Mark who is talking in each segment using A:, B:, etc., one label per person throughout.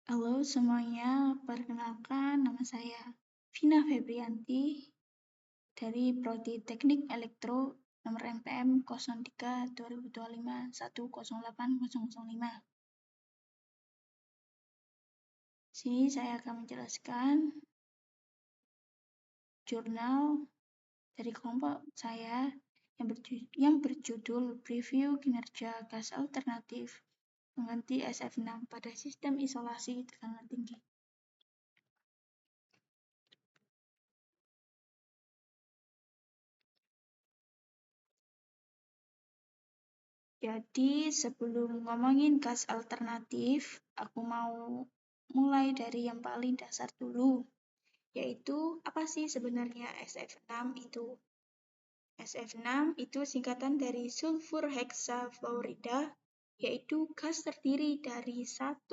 A: Halo semuanya, perkenalkan nama saya Vina Febrianti dari Prodi Teknik Elektro nomor MPM 03 2025 108005. Sini saya akan menjelaskan jurnal dari kelompok saya yang berjudul Preview Kinerja Gas Alternatif Pengganti SF6 pada Sistem Isolasi Tekanan Tinggi. Jadi sebelum ngomongin gas alternatif, aku mau mulai dari yang paling dasar dulu, yaitu apa sih sebenarnya SF6 itu? SF6 itu singkatan dari sulfur hexafluorida, yaitu gas terdiri dari 1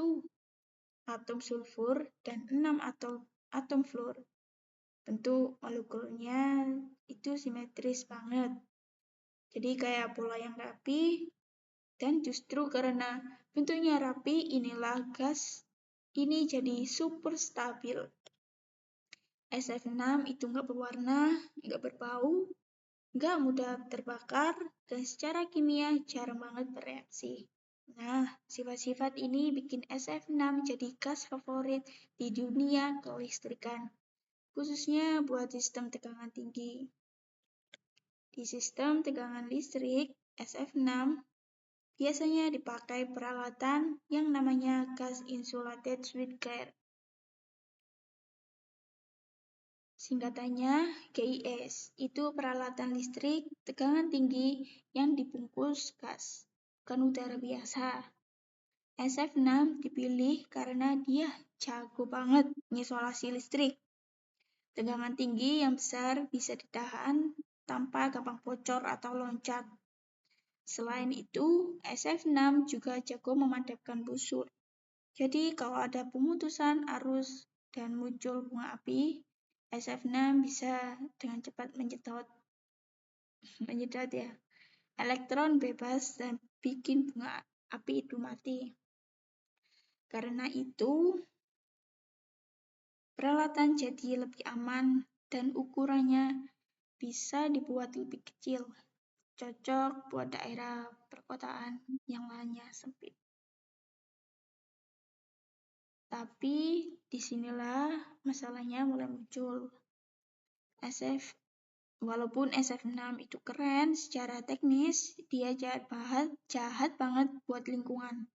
A: atom sulfur dan 6 atom fluor. Bentuk molekulnya itu simetris banget. Jadi kayak pola yang rapi. Dan justru karena bentuknya rapi, inilah gas ini jadi super stabil. SF6 itu nggak berwarna, nggak berbau, nggak mudah terbakar, dan secara kimia jarang banget bereaksi. Nah, sifat-sifat ini bikin SF6 jadi gas favorit di dunia kelistrikan, khususnya buat sistem tegangan tinggi. Di sistem tegangan listrik, SF6 biasanya dipakai peralatan yang namanya Gas Insulated Switchgear. Singkatannya GIS, itu peralatan listrik tegangan tinggi yang dibungkus gas, bukan udara biasa. SF6 dipilih karena dia jago banget mengisolasi listrik. Tegangan tinggi yang besar bisa ditahan tanpa gampang bocor atau loncat. Selain itu, SF6 juga jago memadamkan busur. Jadi kalau ada pemutusan arus dan muncul bunga api, SF6 bisa dengan cepat menyedot ya elektron bebas dan bikin bunga api itu mati. Karena itu, peralatan jadi lebih aman dan ukurannya bisa dibuat lebih kecil, cocok buat daerah perkotaan yang lahannya sempit. Tapi disinilah masalahnya mulai muncul. Walaupun SF6 itu keren secara teknis, dia jahat banget buat lingkungan.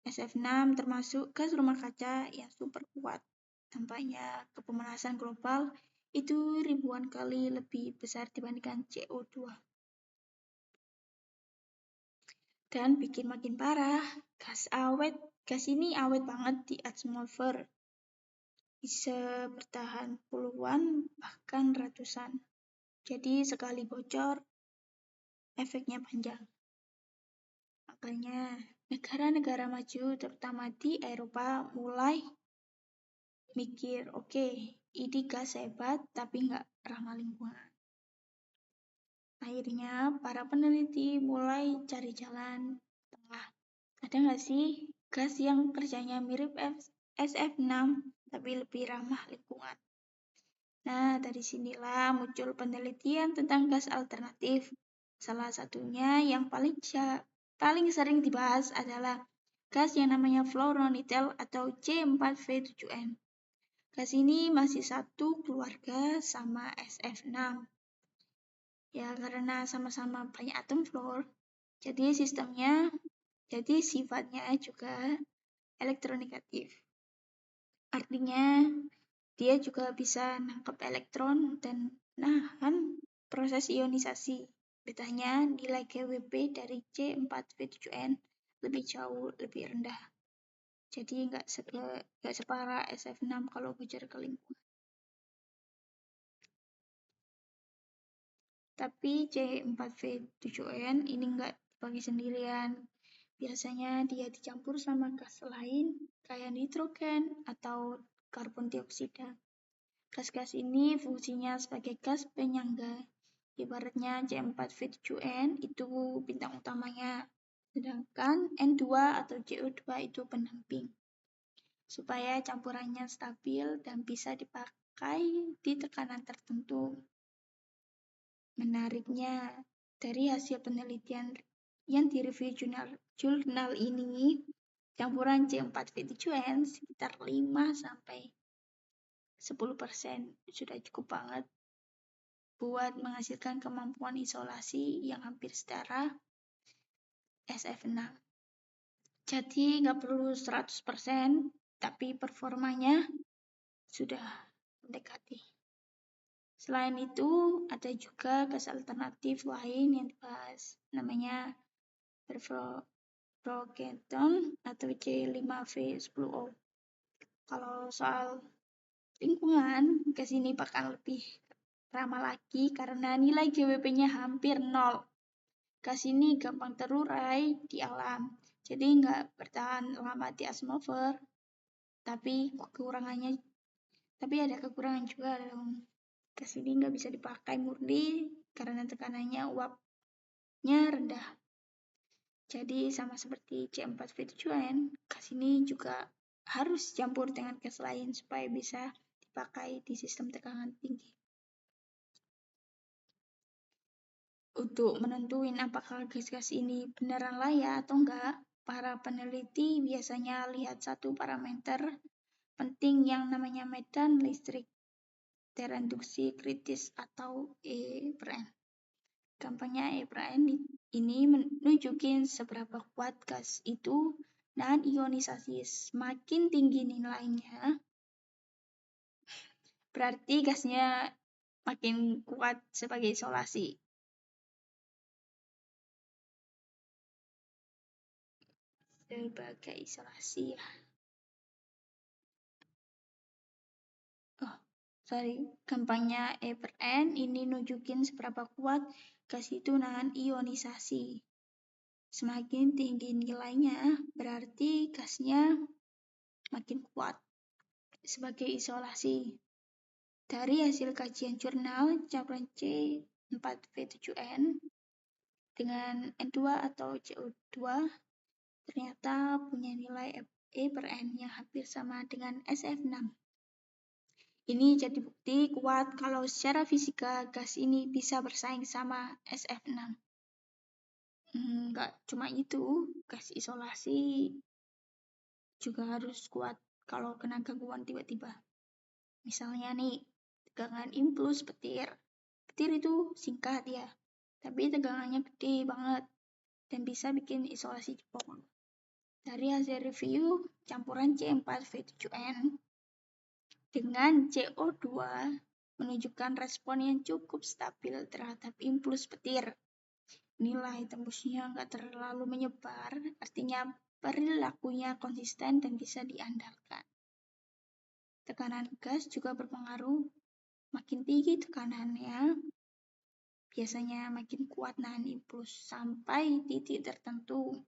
A: SF6 termasuk gas rumah kaca yang super kuat. Dampaknya ke pemanasan global itu ribuan kali lebih besar dibandingkan CO2. Dan bikin makin parah, gas ini awet banget di atmosfer. Bisa bertahan puluhan bahkan ratusan. Jadi sekali bocor, efeknya panjang. Makanya negara-negara maju terutama di Eropa mulai mikir, oke, ini gas hebat tapi nggak ramah lingkungan. Akhirnya para peneliti mulai cari jalan tengah. Ada nggak sih gas yang kerjanya mirip SF6 tapi lebih ramah lingkungan? Nah, dari sinilah muncul penelitian tentang gas alternatif. Salah satunya yang paling sering dibahas adalah gas yang namanya fluoronitel atau C4V7N. Gas ini masih satu keluarga sama SF6. Ya, karena sama-sama banyak atom fluor, jadi sifatnya juga elektronegatif. Artinya, dia juga bisa nangkep elektron dan nahan proses ionisasi. Bedanya nilai GWP dari C4V7N lebih rendah. Jadi nggak separah SF6 kalau bocor ke lingkungan. Tapi C4V7N ini nggak dipakai sendirian. Biasanya dia dicampur sama gas lain kayak nitrogen atau karbon dioksida. Gas-gas ini fungsinya sebagai gas penyangga. Ibaratnya C4V7N itu bintang utamanya, sedangkan N2 atau CO2 itu pendamping. supaya campurannya stabil dan bisa dipakai di tekanan tertentu. Menariknya, dari hasil penelitian yang direview jurnal ini, campuran C4V7N sekitar 5-10% sudah cukup banget buat menghasilkan kemampuan isolasi yang hampir setara SF6. Jadi nggak perlu 100%, tapi performanya sudah mendekati. Selain itu, ada juga gas alternatif lain yang dibahas, namanya perfluoroketon atau C5V10O. Kalau soal lingkungan, gas ini bakal lebih ramah lagi karena nilai GWP-nya hampir 0. Gas ini gampang terurai di alam, jadi nggak bertahan lama di atmosfer. Tapi ada kekurangan juga dong. Gas ini nggak bisa dipakai murni karena tekanannya uapnya rendah. Jadi sama seperti C4V7N, gas ini juga harus campur dengan gas lain supaya bisa dipakai di sistem tekanan tinggi. Untuk menentuin apakah gas-gas ini beneran layak atau enggak, para peneliti biasanya lihat satu parameter penting yang namanya medan listrik tereduksi kritis atau E/N. Gampangnya E/N ini menunjukin seberapa kuat gas itu nahan ionisasi. Semakin tinggi nilainya, berarti gasnya makin kuat sebagai isolasi. Ya. Gampangnya E/N ini nunjukin seberapa kuat gas itu nahan ionisasi. Semakin tinggi nilainya, berarti gasnya makin kuat sebagai isolasi. Dari hasil kajian jurnal campuran C4V7N dengan N2 atau CO2 ternyata punya nilai E/N yang hampir sama dengan SF6. Ini jadi bukti kuat kalau secara fisika gas ini bisa bersaing sama SF6. Nggak cuma itu, gas isolasi juga harus kuat kalau kena gangguan tiba-tiba. Misalnya nih, tegangan impuls petir. Petir itu singkat ya, tapi tegangannya gede banget dan bisa bikin isolasi jebol. Dari hasil review, campuran C4V7N dengan CO2 menunjukkan respon yang cukup stabil terhadap impuls petir. Nilai tembusnya nggak terlalu menyebar, artinya perilakunya konsisten dan bisa diandalkan. Tekanan gas juga berpengaruh. Makin tinggi tekanannya, biasanya makin kuat nahan impuls sampai titik tertentu.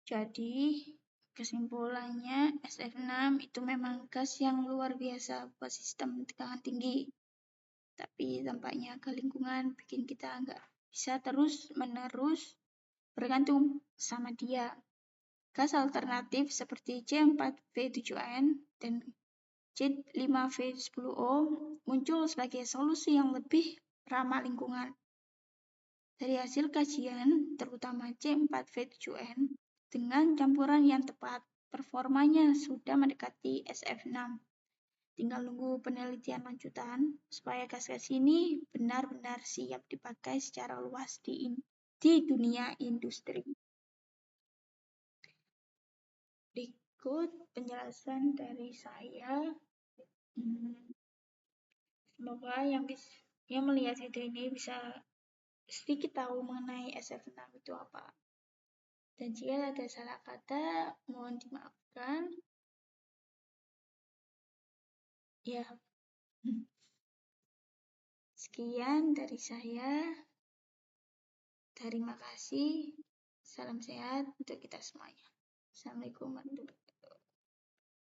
A: Jadi, kesimpulannya SF6 itu memang gas yang luar biasa buat sistem tekanan tinggi. Tapi dampaknya ke lingkungan bikin kita nggak bisa terus-menerus bergantung sama dia. Gas alternatif seperti C4V7N dan C5V10O muncul sebagai solusi yang lebih ramah lingkungan. Dari hasil kajian, terutama C4V7N, dengan campuran yang tepat, performanya sudah mendekati SF6. Tinggal nunggu penelitian lanjutan supaya gas-gas ini benar-benar siap dipakai secara luas di dunia industri. Berikut penjelasan dari saya. Semoga yang melihat video ini bisa sedikit tahu mengenai SF6 itu apa. Dan jika ada salah kata, mohon dimaafkan. Ya, sekian dari saya. Terima kasih. Salam sehat untuk kita semuanya. Assalamualaikum warahmatullahi